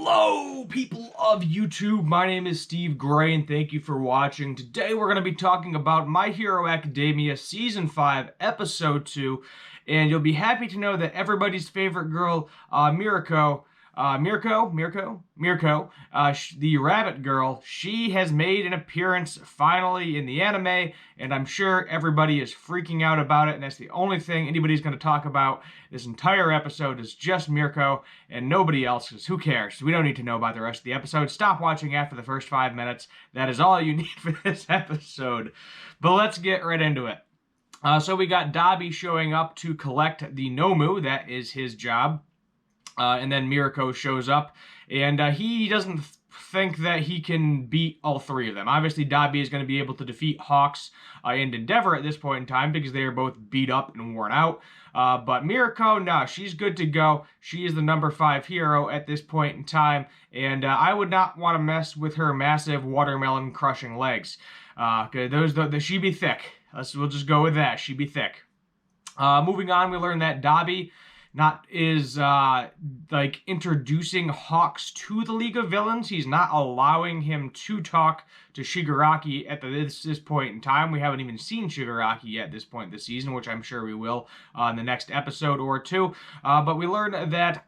Hello, people of YouTube. My name is Steve Gray, and thank you for watching. Today, we're going to be talking about My Hero Academia Season 5, Episode 2, and you'll be happy to know that everybody's favorite girl, Mirko, the rabbit girl, she has made an appearance finally in the anime, and I'm sure everybody is freaking out about it, and that's the only thing anybody's going to talk about this entire episode is just Mirko and nobody else, because who cares? We don't need to know about the rest of the episode. Stop watching after the first 5 minutes. That is all you need for this episode. But let's get right into it. So we got Dabi showing up to collect the Nomu. That is his job. And then Mirko shows up, and he doesn't think that he can beat all three of them. Obviously, Dabi is going to be able to defeat Hawks and Endeavor at this point in time because they are both beat up and worn out. But Mirko, no, she's good to go. She is the number 5 hero at this point in time, and I would not want to mess with her massive watermelon-crushing legs. She'd be thick. We'll just go with that. She'd be thick. Moving on, we learn that Dabi is introducing Hawks to the League of Villains. He's not allowing him to talk to Shigaraki at this point in time. We haven't even seen Shigaraki yet at this point this season, which I'm sure we will in the next episode or two. But we learn that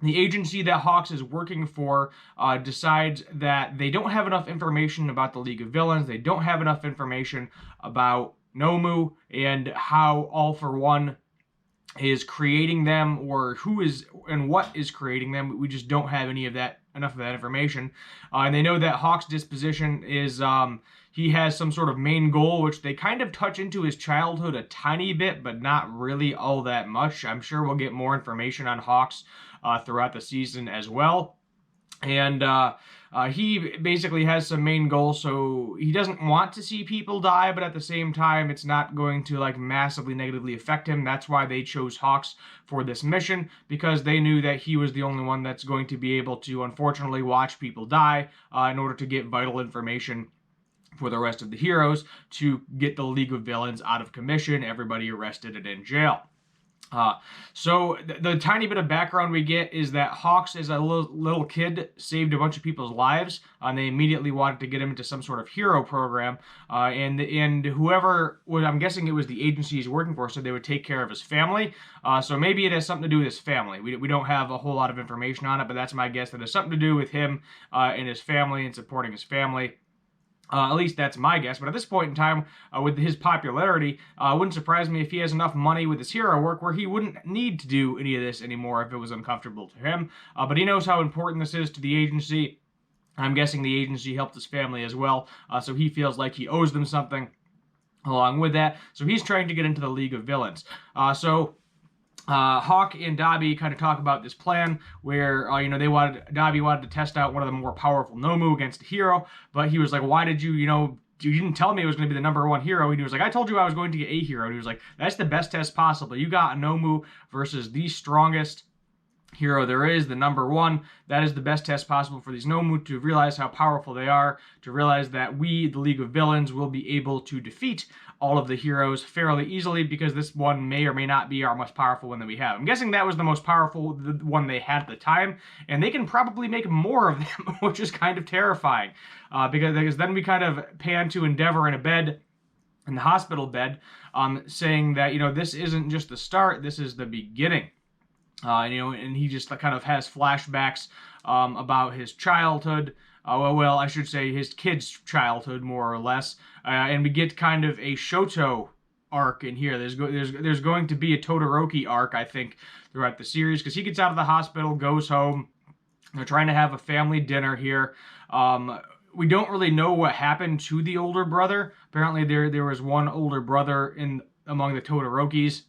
the agency that Hawks is working for decides that they don't have enough information about the League of Villains. They don't have enough information about Nomu and how All For One is creating them, or who is and what is creating them. We just don't have enough of that information. And they know that Hawk's disposition is he has some sort of main goal, which they kind of touch into his childhood a tiny bit, but not really all that much. I'm sure we'll get more information on Hawks throughout the season as well. And he basically has some main goals, so he doesn't want to see people die, but at the same time, it's not going to massively negatively affect him. That's why they chose Hawks for this mission, because they knew that he was the only one that's going to be able to, unfortunately, watch people die in order to get vital information for the rest of the heroes to get the League of Villains out of commission, everybody arrested and in jail. So the tiny bit of background we get is that Hawks, as a little kid, saved a bunch of people's lives, and they immediately wanted to get him into some sort of hero program, and whoever, I'm guessing it was the agency he's working for, so they would take care of his family. So maybe it has something to do with his family. We don't have a whole lot of information on it, but that's my guess, that it has something to do with him and his family and supporting his family. At least that's my guess. But at this point in time, with his popularity, it wouldn't surprise me if he has enough money with his hero work where he wouldn't need to do any of this anymore if it was uncomfortable to him. But he knows how important this is to the agency. I'm guessing the agency helped his family as well, so he feels like he owes them something along with that. So he's trying to get into the League of Villains. Hawk and Dabi kind of talk about this plan where, Dabi wanted to test out one of the more powerful Nomu against a hero, but he was like, why did you didn't tell me it was going to be the number 1 hero. And he was like, I told you I was going to get a hero. And he was like, that's the best test possible. You got a Nomu versus the strongest hero there is, the number 1. That is the best test possible for these Nomu to realize how powerful they are, to realize that we, the League of Villains, will be able to defeat all of the heroes fairly easily, because this one may or may not be our most powerful one that we have. I'm guessing that was the most powerful one they had at the time, and they can probably make more of them, which is kind of terrifying, because then we kind of pan to Endeavor in the hospital bed, saying that, this isn't just the start, this is the beginning. And he just kind of has flashbacks about his childhood. I should say his kid's childhood, more or less. And we get kind of a Shoto arc in here. There's going to be a Todoroki arc, I think, throughout the series, because he gets out of the hospital, goes home. They're trying to have a family dinner here. We don't really know what happened to the older brother. Apparently, there was one older brother among the Todorokis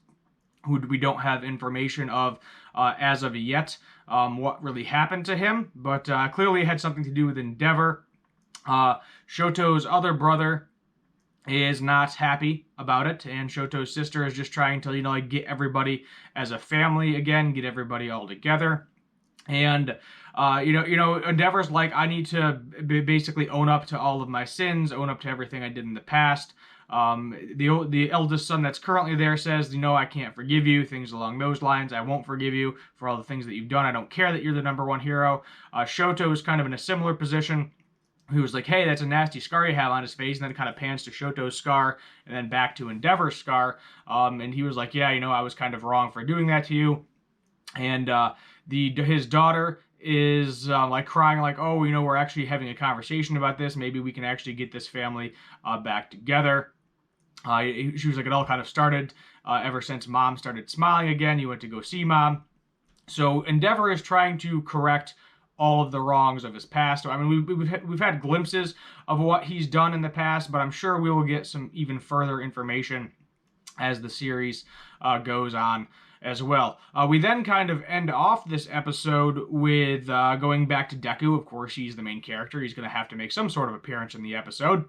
who we don't have information of as of yet, what really happened to him, but clearly it had something to do with Endeavor. Shoto's other brother is not happy about it, and Shoto's sister is just trying to, get everybody as a family again, get everybody all together. And, Endeavor's like, I need to basically own up to all of my sins, own up to everything I did in the past. The eldest son that's currently there says, I can't forgive you, things along those lines. I won't forgive you for all the things that you've done. I don't care that you're the number one hero. Shoto is kind of in a similar position. He was like, hey, that's a nasty scar you have on his face, and then it kind of pans to Shoto's scar, and then back to Endeavor's scar, and he was like, yeah, I was kind of wrong for doing that to you, and his daughter is like crying, like, oh, we're actually having a conversation about this, maybe we can actually get this family back together. She was like, it all kind of started ever since Mom started smiling again. You went to go see Mom. So Endeavor is trying to correct all of the wrongs of his past. I mean, we've had glimpses of what he's done in the past, but I'm sure we will get some even further information as the series goes on as well. We then kind of end off this episode with going back to Deku. Of course, he's the main character. He's going to have to make some sort of appearance in the episode.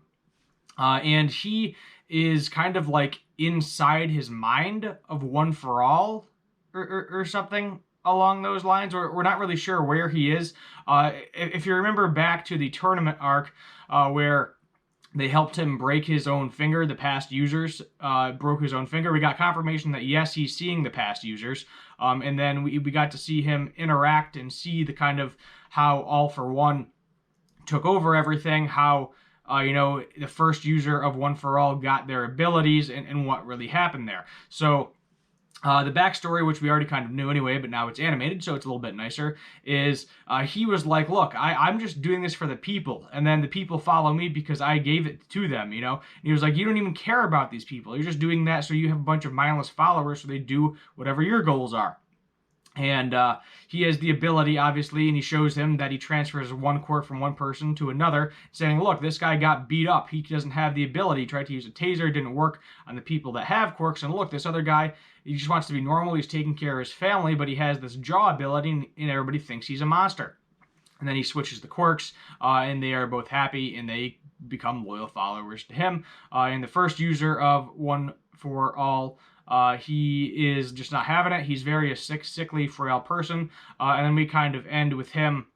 And he is kind of like inside his mind of One for All or something along those lines. We're not really sure where he is. If you remember back to the tournament arc where they helped him break his own finger, the past users broke his own finger, we got confirmation that, yes, he's seeing the past users. And then we got to see him interact and see the kind of how All for One took over everything, how the first user of One for All got their abilities and what really happened there. So the backstory, which we already kind of knew anyway, but now it's animated, so it's a little bit nicer, is he was like, look, I'm just doing this for the people, and then the people follow me because I gave it to them, And he was like, you don't even care about these people. You're just doing that so you have a bunch of mindless followers so they do whatever your goals are. And he has the ability, obviously, and he shows him that he transfers one quirk from one person to another, saying, look, this guy got beat up. He doesn't have the ability. He tried to use a taser. It didn't work on the people that have quirks. And look, this other guy, he just wants to be normal. He's taking care of his family, but he has this jaw ability, and everybody thinks he's a monster. And then he switches the quirks, and they are both happy, and they become loyal followers to him. And the first user of One for All, he is just not having it. He's very a sickly, frail person. And then we kind of end with him,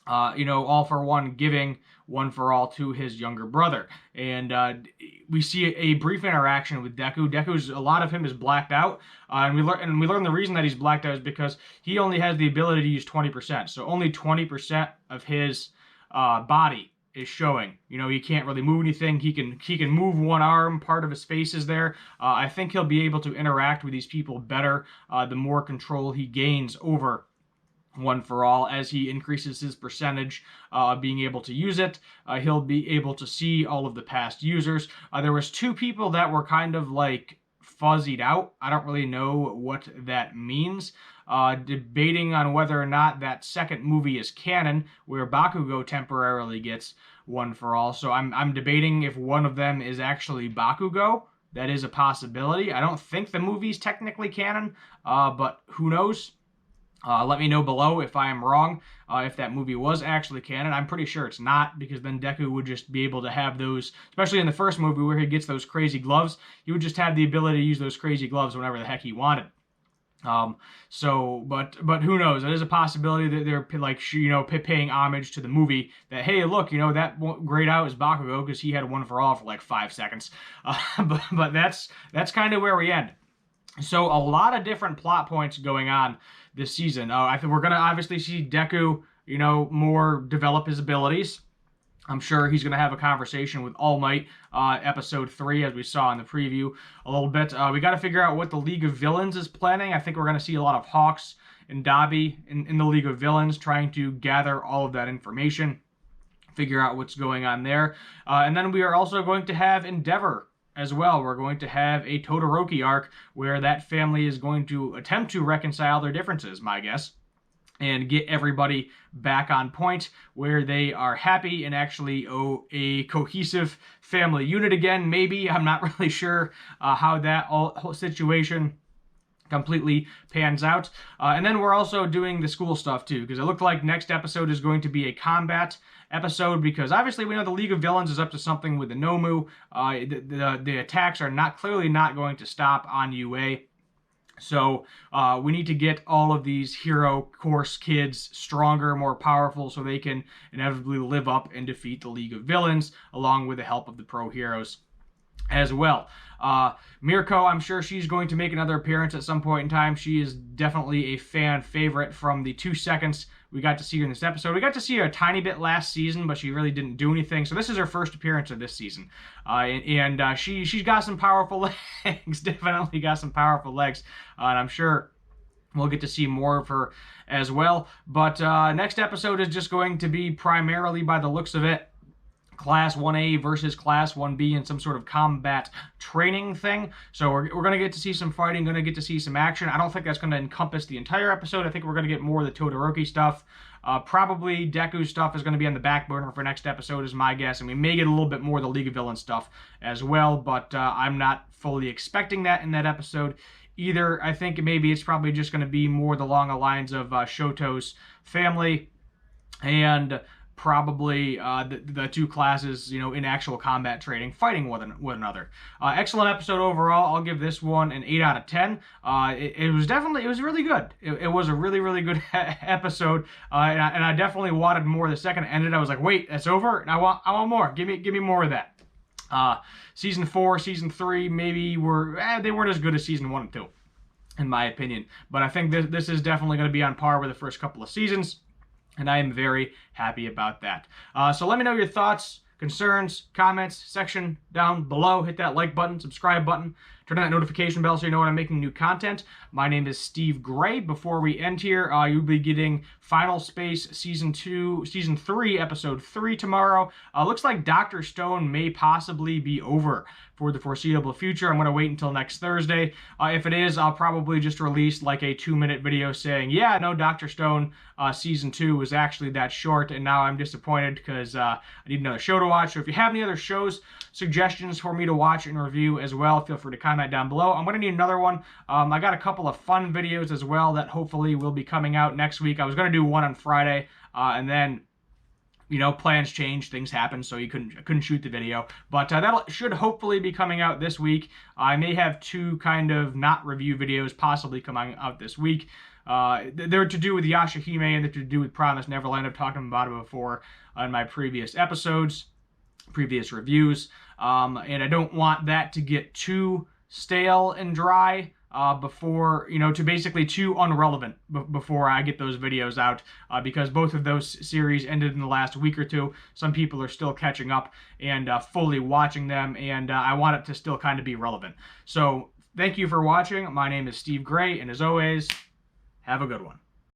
All for One giving One for All to his younger brother. And we see a brief interaction with Deku. A lot of him is blacked out. And we learn the reason that he's blacked out is because he only has the ability to use 20%. So only 20% of his body is showing. He can't really move anything. He can move one arm. Part of his face is there. I think he'll be able to interact with these people better the more control he gains over One for All. As he increases his percentage of being able to use it, he'll be able to see all of the past users. There was two people that were kind of like fuzzied out. I don't really know what that means. Debating on whether or not that second movie is canon, where Bakugo temporarily gets One for All. So I'm debating if one of them is actually Bakugo. That is a possibility. I don't think the movie's technically canon, but who knows? Let me know below if I am wrong, if that movie was actually canon. I'm pretty sure it's not, because then Deku would just be able to have those, especially in the first movie where he gets those crazy gloves, he would just have the ability to use those crazy gloves whenever the heck he wanted. But who knows? It is a possibility that they're like, paying homage to the movie, that, hey, look, that grayed out is Bakugo because he had One for All for like 5 seconds. But that's kind of where we end. So a lot of different plot points going on this season. I think we're going to obviously see Deku, more develop his abilities. I'm sure he's going to have a conversation with All Might, episode 3, as we saw in the preview a little bit. We got to figure out what the League of Villains is planning. I think we're going to see a lot of Hawks and Dabi in the League of Villains trying to gather all of that information, figure out what's going on there. And then we are also going to have Endeavor as well. We're going to have a Todoroki arc where that family is going to attempt to reconcile their differences, my guess, and get everybody back on point where they are happy and actually a cohesive family unit again. Maybe, I'm not really sure how that whole situation completely pans out. And then we're also doing the school stuff too, because it looked like next episode is going to be a combat episode, because obviously we know the League of Villains is up to something with the Nomu. The attacks are clearly not going to stop on UA. So we need to get all of these hero course kids stronger, more powerful, so they can inevitably live up and defeat the League of Villains, along with the help of the pro heroes. as well. Mirko, I'm sure she's going to make another appearance at some point in time. She is definitely a fan favorite from the 2 seconds we got to see her in this episode. We got to see her a tiny bit last season, but she really didn't do anything. So this is her first appearance of this season. She's got some powerful legs, definitely got some powerful legs. And I'm sure we'll get to see more of her as well. But next episode is just going to be primarily, by the looks of it, Class 1A versus Class 1B in some sort of combat training thing. So we're going to get to see some fighting, going to get to see some action. I don't think that's going to encompass the entire episode. I think we're going to get more of the Todoroki stuff. Probably Deku stuff is going to be on the back burner for next episode is my guess. And we may get a little bit more of the League of Villains stuff as well. But I'm not fully expecting that in that episode either. I think maybe it's probably just going to be more along the lines of Shoto's family and probably the two classes, in actual combat training, fighting one another. Excellent episode overall. I'll give this one an 8 out of 10. It was really good. It was a really, really good episode, and I definitely wanted more. The second it ended, I was like, wait, that's over? I want more. Give me more of that. Season 4, Season 3, maybe they weren't as good as Season 1 and 2, in my opinion. But I think this is definitely going to be on par with the first couple of seasons. And I am very happy about that. So let me know your thoughts, concerns, comments, section down below. Hit that like button, subscribe button, turn on that notification bell so you know when I'm making new content. My name is Steve Gray. Before we end here, you'll be getting Final Space Season 3, Episode 3 tomorrow. Looks like Dr. Stone may possibly be over for the foreseeable future. I'm going to wait until next Thursday. If it is, I'll probably just release like a 2-minute video saying, yeah, no, Dr. Stone Season 2 was actually that short, and now I'm disappointed because I need another show to watch. So if you have any other shows, suggestions for me to watch and review as well, feel free to comment down below. I'm going to need another one. I got a couple of fun videos as well that hopefully will be coming out next week. I was going to do one on Friday, and then plans change, things happen, so I couldn't shoot the video. But that should hopefully be coming out this week. I may have 2 kind of not review videos possibly coming out this week. They're to do with Yashahime and they're to do with Promised Neverland. I've talked about it before on my previous episodes, previous reviews. And I don't want that to get too stale and dry before, to basically too unrelevant before I get those videos out, because both of those series ended in the last week or two. Some people are still catching up and fully watching them, and I want it to still kind of be relevant. So thank you for watching. My name is Steve Gray, and as always, have a good one.